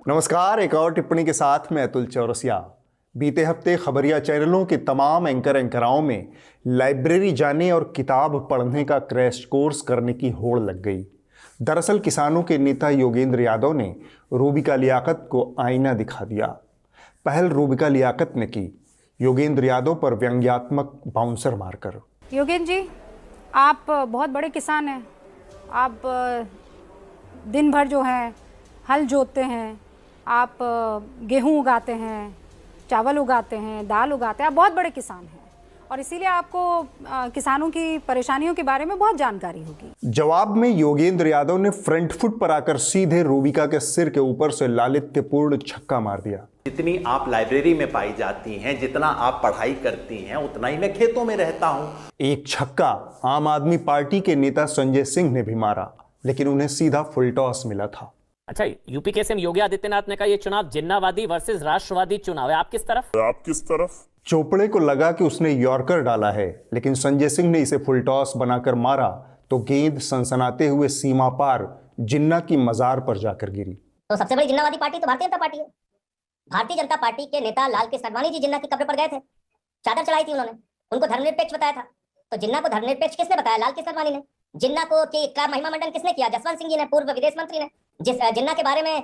नमस्कार। एक और टिप्पणी के साथ मैं अतुल चौरसिया। बीते हफ्ते खबरिया चैनलों के तमाम एंकराओं में लाइब्रेरी जाने और किताब पढ़ने का क्रैश कोर्स करने की होड़ लग गई। दरअसल किसानों के नेता योगेंद्र यादव ने रूबिका लियाकत को आईना दिखा दिया। पहल रूबिका लियाकत ने की, योगेंद्र यादव पर व्यंग्यात्मक बाउंसर मारकर। योगेंद्र जी, आप बहुत बड़े किसान हैं। आप दिन भर जो है हल जोतते हैं, आप गेहूं उगाते हैं, चावल उगाते हैं, दाल उगाते हैं। आप बहुत बड़े किसान हैं और इसीलिए आपको किसानों की परेशानियों के बारे में बहुत जानकारी होगी। जवाब में योगेंद्र यादव ने फ्रंट फुट पर आकर सीधे रूबिका के सिर के ऊपर से लालित्यपूर्ण छक्का मार दिया। जितनी आप लाइब्रेरी में पाई जाती हैं, जितना आप पढ़ाई करती हैं, उतना ही मैं खेतों में रहता हूं। एक छक्का आम आदमी पार्टी के नेता संजय सिंह ने भी मारा, लेकिन उन्हें सीधा फुल टॉस मिला था। अच्छा, यूपी के सीएम योगी आदित्यनाथ ने कहा यह चुनाव जिन्नावादी वर्सेस राष्ट्रवादी चुनाव है। आप किस तरफ? चोपड़े को लगा कि उसने यॉर्कर डाला है, लेकिन संजय सिंह ने इसे फुल टॉस बनाकर मारा तो गेंद सनसनाते हुए सीमा पार जिन्ना की मजार पर जाकर गिरी। तो सबसे बड़ी जिन्नावादी पार्टी तो भारतीय जनता पार्टी है। भारतीय जनता पार्टी के नेता लाल कृष्ण आडवाणी जी जिन्ना की कब्र पर गए थे, चादर चढ़ाई थी उन्होंने, उनको धर्मनिरपेक्ष बताया था। तो जिन्ना को धर्मनिरपेक्ष किसने बताया? लाल कृष्ण आडवाणी ने। जिन्ना को का महिमा मंडन किसने किया? जसवंत सिंह जी ने, पूर्व विदेश मंत्री ने। जिन्ना के बारे में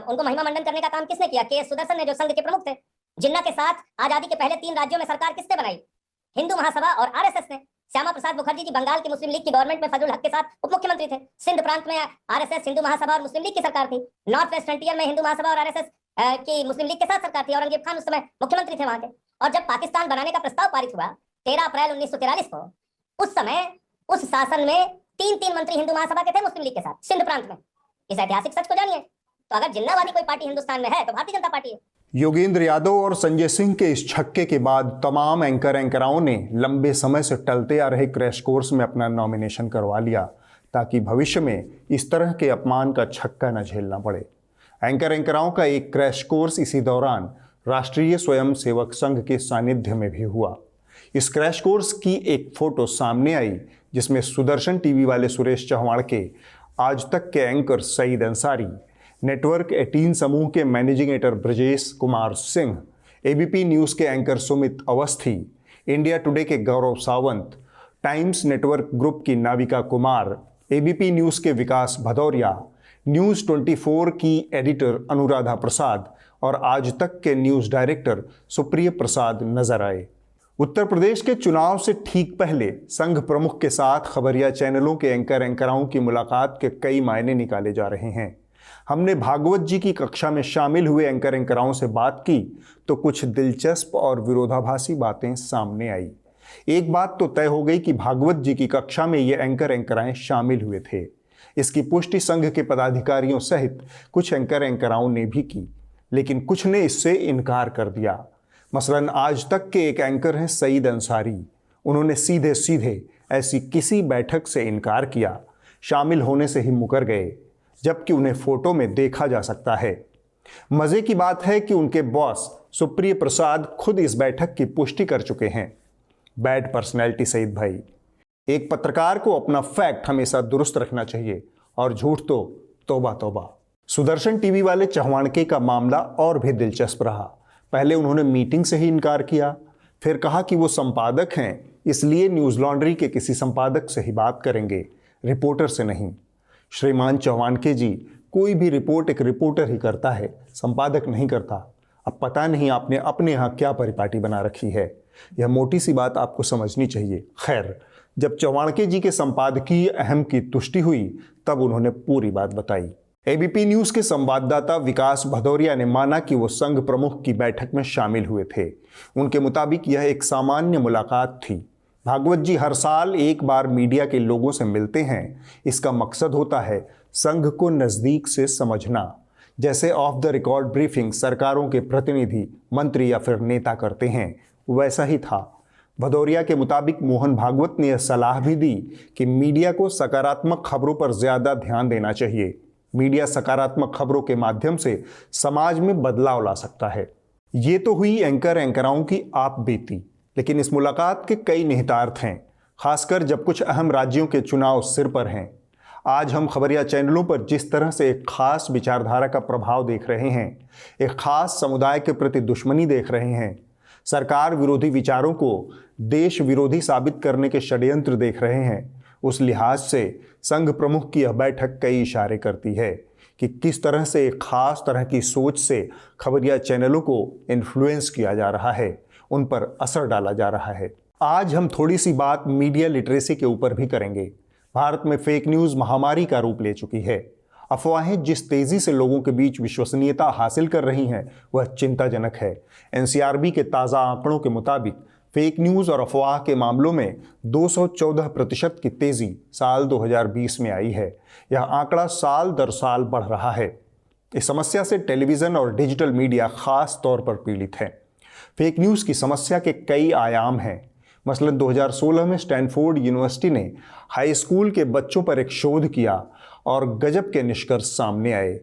उनको महिमा मंडन करने का काम किसने किया? के सुदर्शन ने, जो संघ के प्रमुख थे। जिन्ना के साथ आजादी के पहले 3 राज्यों में सरकार किसने बनाई? हिंदू महासभा और आरएसएस ने। श्यामा प्रसाद मुखर्जी जी बंगाल की मुस्लिम लीग की गवर्नमेंट में फजलुल हक के साथ उप मुख्यमंत्री थे। सिंध प्रांत में आरएसएस, हिंदू महासभा और मुस्लिम लीग की सरकार थी। नॉर्थ वेस्ट फ्रंटियर में हिंदू महासभा और आरएसएस की मुस्लिम लीग के साथ सरकार थी। औरंगजेब खान उस समय मुख्यमंत्री थे वहां के। और जब पाकिस्तान बनाने का प्रस्ताव पारित हुआ 13 अप्रैल 1943 को, उस समय उस शासन में 3 मंत्री हिंदू महासभा के थे मुस्लिम लीग के साथ, सिंध प्रांत में। इस ऐतिहासिक सच को जानिए। तो अगर जिन्नावादी कोई पार्टी हिंदुस्तान में है तो भारतीय जनता पार्टी है। योगेंद्र यादव और संजय सिंह के इस छक्के के बाद तमाम एंकराओं ने लंबे समय से टलते आ रहे क्रैश कोर्स में अपना नॉमिनेशन करवा लिया, ताकि भविष्य में इस तरह के अपमान का छक्का न झेलना पड़े। एंकराओं का एक क्रैश कोर्स इसी दौरान राष्ट्रीय स्वयंसेवक संघ के सानिध्य में भी हुआ। इस क्रैश कोर्स की एक फोटो सामने आई, जिसमें सुदर्शन टीवी वाले सुरेश चौहान के, आज तक के एंकर सईद अंसारी, नेटवर्क 18 समूह के managing editor Brajesh Kumar Singh, ABP news के anchor Sumit Awasthi, India Today के Gaurav Sawant, Times Network group की नाविका कुमार, एबीपी न्यूज़ के विकास भदौरिया, न्यूज़ 24 की एडिटर अनुराधा प्रसाद और आज तक के न्यूज़ डायरेक्टर सुप्रिय प्रसाद नजर आए। उत्तर प्रदेश के चुनाव से ठीक पहले संघ प्रमुख के साथ खबरिया चैनलों के एंकराओं की मुलाकात के कई मायने निकाले जा रहे हैं। हमने भागवत जी की कक्षा में शामिल हुए एंकराओं से बात की तो कुछ दिलचस्प और विरोधाभासी बातें सामने आई। एक बात तो तय हो गई कि भागवत जी की कक्षा में ये एंकराएं शामिल हुए थे। इसकी पुष्टि संघ के पदाधिकारियों सहित कुछ एंकराओं ने भी की, लेकिन कुछ ने इससे इनकार कर दिया। मसलन आज तक के एक एंकर हैं सईद अंसारी। उन्होंने सीधे सीधे ऐसी किसी बैठक से इनकार किया, शामिल होने से ही मुकर गए, जबकि उन्हें फोटो में देखा जा सकता है। मजे की बात है कि उनके बॉस सुप्रिय प्रसाद खुद इस बैठक की पुष्टि कर चुके हैं। बैड पर्सनैलिटी सईद भाई। एक पत्रकार को अपना फैक्ट हमेशा दुरुस्त रखना चाहिए, और झूठ तो तौबा तौबा। सुदर्शन टीवी वाले चौहानके का मामला और भी दिलचस्प रहा। पहले उन्होंने मीटिंग से ही इनकार किया, फिर कहा कि वो संपादक हैं, इसलिए न्यूज़ लॉन्ड्री के किसी संपादक से ही बात करेंगे, रिपोर्टर से नहीं। श्रीमान चौहानके जी, कोई भी रिपोर्ट एक रिपोर्टर ही करता है, संपादक नहीं करता। अब पता नहीं आपने अपने यहाँ क्या परिपाटी बना रखी है, यह मोटी सी बात आपको समझनी चाहिए। खैर, जब चौहानके जी के संपादकीय अहम की तुष्टि हुई तब उन्होंने पूरी बात बताई। एबीपी न्यूज़ के संवाददाता विकास भदौरिया ने माना कि वो संघ प्रमुख की बैठक में शामिल हुए थे। उनके मुताबिक यह एक सामान्य मुलाकात थी। भागवत जी हर साल एक बार मीडिया के लोगों से मिलते हैं। इसका मकसद होता है संघ को नज़दीक से समझना, जैसे ऑफ द रिकॉर्ड ब्रीफिंग सरकारों के प्रतिनिधि, मंत्री या फिर नेता करते हैं, वैसा ही था। भदौरिया के मुताबिक मोहन भागवत ने यह सलाह भी दी कि मीडिया को सकारात्मक खबरों पर ज़्यादा ध्यान देना चाहिए। मीडिया सकारात्मक खबरों के माध्यम से समाज में बदलाव ला सकता है। ये तो हुई एंकराओं की आप बीती, लेकिन इस मुलाकात के कई निहितार्थ हैं, खासकर जब कुछ अहम राज्यों के चुनाव सिर पर हैं। आज हम खबरिया चैनलों पर जिस तरह से एक खास विचारधारा का प्रभाव देख रहे हैं, एक खास समुदाय के प्रति दुश्मनी देख रहे हैं, सरकार विरोधी विचारों को देश विरोधी साबित करने के षड्यंत्र देख रहे हैं, उस लिहाज से संघ प्रमुख की यह बैठक कई इशारे करती है कि किस तरह से एक खास तरह की सोच से खबरिया चैनलों को इन्फ्लुएंस किया जा रहा है, उन पर असर डाला जा रहा है। आज हम थोड़ी सी बात मीडिया लिटरेसी के ऊपर भी करेंगे। भारत में फेक न्यूज़ महामारी का रूप ले चुकी है। अफवाहें जिस तेजी से लोगों के बीच विश्वसनीयता हासिल कर रही हैं, वह चिंताजनक है। एनसीआरबी के ताज़ा आंकड़ों के मुताबिक फेक न्यूज़ और अफवाह के मामलों में 214% की तेज़ी साल 2020 में आई है। यह आंकड़ा साल दर साल बढ़ रहा है। इस समस्या से टेलीविज़न और डिजिटल मीडिया खास तौर पर पीड़ित है। फेक न्यूज़ की समस्या के कई आयाम हैं। मसलन 2016 में स्टैनफोर्ड यूनिवर्सिटी ने हाई स्कूल के बच्चों पर एक शोध किया और गजब के निष्कर्ष सामने आए।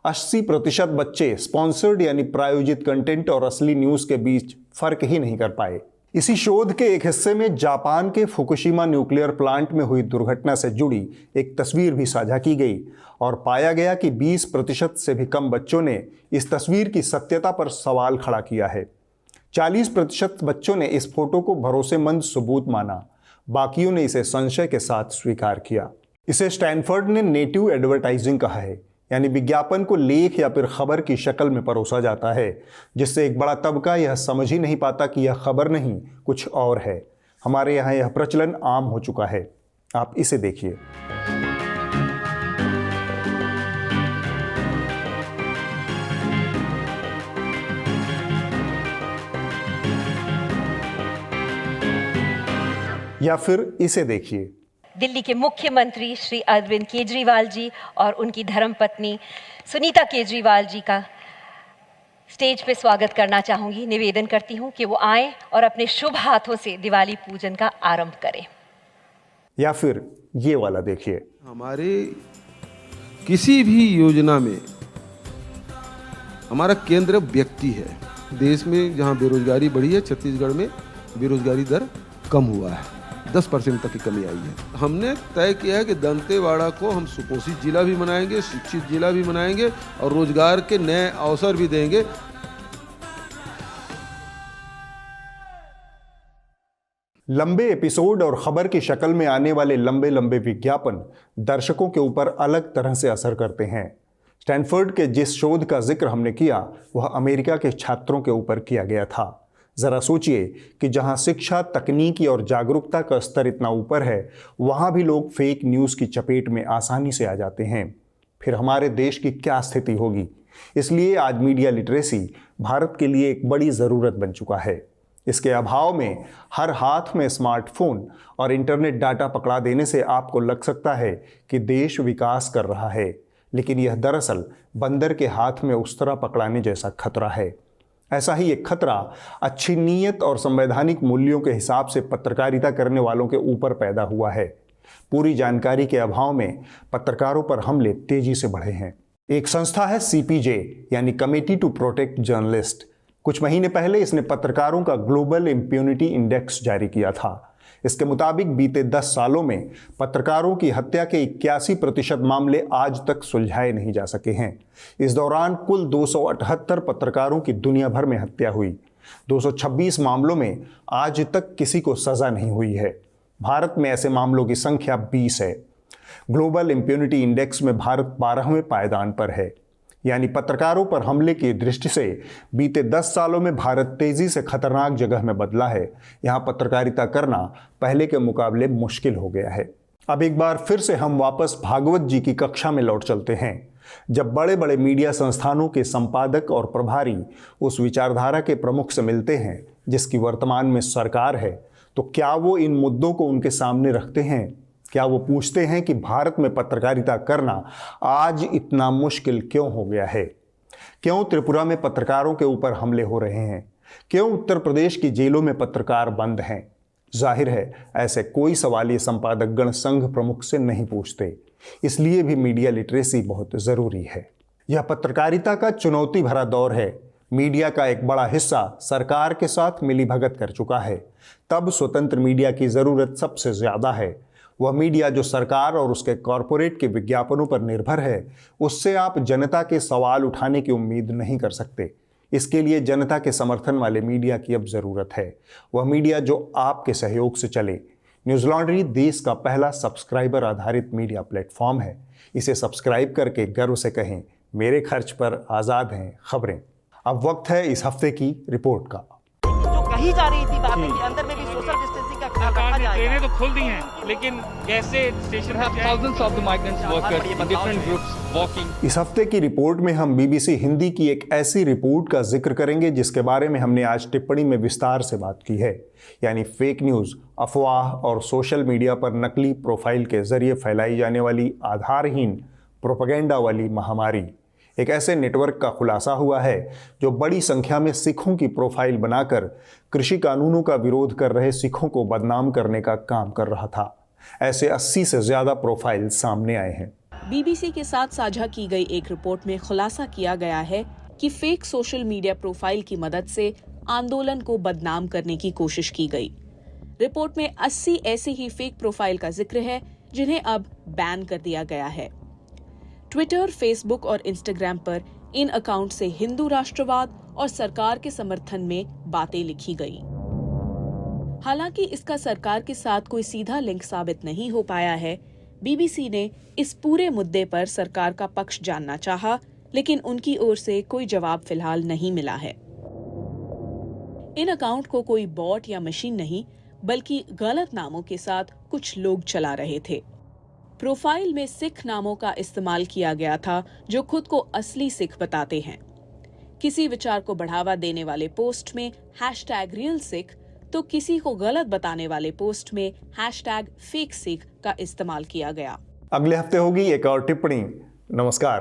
80% बच्चे स्पॉन्सर्ड यानी प्रायोजित कंटेंट और असली न्यूज़ के बीच फर्क ही नहीं कर पाए। इसी शोध के एक हिस्से में जापान के फुकुशिमा न्यूक्लियर प्लांट में हुई दुर्घटना से जुड़ी एक तस्वीर भी साझा की गई और पाया गया कि 20% से भी कम बच्चों ने इस तस्वीर की सत्यता पर सवाल खड़ा किया है। 40% बच्चों ने इस फोटो को भरोसेमंद सबूत माना, बाकियों ने इसे संशय के साथ स्वीकार किया। इसे स्टैनफोर्ड ने नेटिव एडवर्टाइजिंग कहा है, यानी विज्ञापन को लेख या फिर खबर की शक्ल में परोसा जाता है, जिससे एक बड़ा तबका यह समझ ही नहीं पाता कि यह खबर नहीं कुछ और है। हमारे यहाँ यह प्रचलन आम हो चुका है। आप इसे देखिए। या फिर इसे देखिए। दिल्ली के मुख्यमंत्री श्री अरविंद केजरीवाल जी और उनकी धर्मपत्नी सुनीता केजरीवाल जी का स्टेज पे स्वागत करना चाहूंगी। निवेदन करती हूं कि वो आए और अपने शुभ हाथों से दिवाली पूजन का आरंभ करें। या फिर ये वाला देखिए। हमारे किसी भी योजना में हमारा केंद्र व्यक्ति है। देश में जहां बेरोजगारी बढ़ी है, छत्तीसगढ़ में बेरोजगारी दर कम हुआ है, 10% तक की कमी आई है। हमने तय किया है कि दंतेवाड़ा को हम सुपोषित जिला भी बनाएंगे, शिक्षित जिला भी बनाएंगे और रोजगार के नए अवसर भी देंगे। लंबे एपिसोड और खबर की शक्ल में आने वाले लंबे लंबे विज्ञापन दर्शकों के ऊपर अलग तरह से असर करते हैं। स्टैनफोर्ड के जिस शोध का जिक्र हमने किया, वह अमेरिका के छात्रों के ऊपर किया गया था। ज़रा सोचिए कि जहां शिक्षा, तकनीकी और जागरूकता का स्तर इतना ऊपर है, वहां भी लोग फेक न्यूज़ की चपेट में आसानी से आ जाते हैं। फिर हमारे देश की क्या स्थिति होगी? इसलिए आज मीडिया लिटरेसी भारत के लिए एक बड़ी ज़रूरत बन चुका है। इसके अभाव में हर हाथ में स्मार्टफोन और इंटरनेट डाटा पकड़ा देने से आपको लग सकता है कि देश विकास कर रहा है, लेकिन यह दरअसल बंदर के हाथ में उस तरह पकड़ाने जैसा खतरा है। ऐसा ही एक खतरा अच्छी नीयत और संवैधानिक मूल्यों के हिसाब से पत्रकारिता करने वालों के ऊपर पैदा हुआ है। पूरी जानकारी के अभाव में पत्रकारों पर हमले तेजी से बढ़े हैं। एक संस्था है CPJ यानी कमेटी टू प्रोटेक्ट जर्नलिस्ट। कुछ महीने पहले इसने पत्रकारों का ग्लोबल इम्प्यूनिटी इंडेक्स जारी किया था। इसके मुताबिक बीते 10 सालों में पत्रकारों की हत्या के 81% मामले आज तक सुलझाए नहीं जा सके हैं। इस दौरान कुल 278 पत्रकारों की दुनिया भर में हत्या हुई। 226 मामलों में आज तक किसी को सजा नहीं हुई है। भारत में ऐसे मामलों की संख्या 20 है। ग्लोबल इम्प्यूनिटी इंडेक्स में भारत 12वें पायदान पर है, यानी पत्रकारों पर हमले की दृष्टि से बीते 10 सालों में भारत तेजी से खतरनाक जगह में बदला है। यहाँ पत्रकारिता करना पहले के मुकाबले मुश्किल हो गया है। अब एक बार फिर से हम वापस भागवत जी की कक्षा में लौट चलते हैं। जब बड़े बड़े मीडिया संस्थानों के संपादक और प्रभारी उस विचारधारा के प्रमुख से मिलते हैं जिसकी वर्तमान में सरकार है, तो क्या वो इन मुद्दों को उनके सामने रखते हैं? क्या वो पूछते हैं कि भारत में पत्रकारिता करना आज इतना मुश्किल क्यों हो गया है? क्यों त्रिपुरा में पत्रकारों के ऊपर हमले हो रहे हैं? क्यों उत्तर प्रदेश की जेलों में पत्रकार बंद हैं? जाहिर है ऐसे कोई सवाल ये संपादक गण संघ प्रमुख से नहीं पूछते। इसलिए भी मीडिया लिटरेसी बहुत ज़रूरी है। यह पत्रकारिता का चुनौती भरा दौर है। मीडिया का एक बड़ा हिस्सा सरकार के साथ मिलीभगत कर चुका है। तब स्वतंत्र मीडिया की ज़रूरत सबसे ज़्यादा है। वह मीडिया जो सरकार और उसके कॉरपोरेट के विज्ञापनों पर निर्भर है, उससे आप जनता के सवाल उठाने की उम्मीद नहीं कर सकते। इसके लिए जनता के समर्थन वाले मीडिया की अब जरूरत है, वह मीडिया जो आपके सहयोग से चले। न्यूज लॉन्ड्री देश का पहला सब्सक्राइबर आधारित मीडिया प्लेटफॉर्म है। इसे सब्सक्राइब करके गर्व से कहें, मेरे खर्च पर आज़ाद हैं खबरें। अब वक्त है इस हफ्ते की रिपोर्ट का। जो कही जा रही थी बातें कि अंदर में भी सोशल डिस्टेंसिंग का ख्याल रखा जाएगा। ट्रेनें तो खुल दी हैं, लेकिन कैसे स्टेशन पर thousands of the migrants workers in different groups walking। इस हफ्ते की रिपोर्ट में हम बीबीसी हिंदी की एक ऐसी रिपोर्ट का जिक्र करेंगे जिसके बारे में हमने आज टिप्पणी में विस्तार से बात की है, यानी फेक न्यूज़, अफवाह और सोशल मीडिया पर नकली प्रोफाइल के जरिए फैलाई जाने वाली आधारहीन प्रोपेगेंडा वाली महामारी। एक ऐसे नेटवर्क का खुलासा हुआ है जो बड़ी संख्या में सिखों की प्रोफाइल बनाकर कृषि कानूनों का विरोध कर रहे सिखों को बदनाम करने का काम कर रहा था। ऐसे 80 से ज्यादा प्रोफाइल सामने आए हैं। बीबीसी के साथ साझा की गई एक रिपोर्ट में खुलासा किया गया है कि फेक सोशल मीडिया प्रोफाइल की मदद से आंदोलन को बदनाम करने की कोशिश की गई। रिपोर्ट में 80 ऐसे ही फेक प्रोफाइल का जिक्र है जिन्हें अब बैन कर दिया गया है। ट्विटर, फेसबुक और इंस्टाग्राम पर इन अकाउंट से हिंदू राष्ट्रवाद और सरकार के समर्थन में बातें लिखी गई। हालांकि इसका सरकार के साथ कोई सीधा लिंक साबित नहीं हो पाया है। बीबीसी ने इस पूरे मुद्दे पर सरकार का पक्ष जानना चाहा, लेकिन उनकी ओर से कोई जवाब फिलहाल नहीं मिला है। इन अकाउंट को कोई बॉट या मशीन नहीं, बल्कि गलत नामों के साथ कुछ लोग चला रहे थे। प्रोफाइल में सिख नामों का इस्तेमाल किया गया था, जो खुद को असली सिख बताते हैं। किसी विचार को बढ़ावा देने वाले पोस्ट में #RealSikh तो किसी को गलत बताने वाले पोस्ट में #FakeSikh का इस्तेमाल किया गया। अगले हफ्ते होगी एक और टिप्पणी। नमस्कार।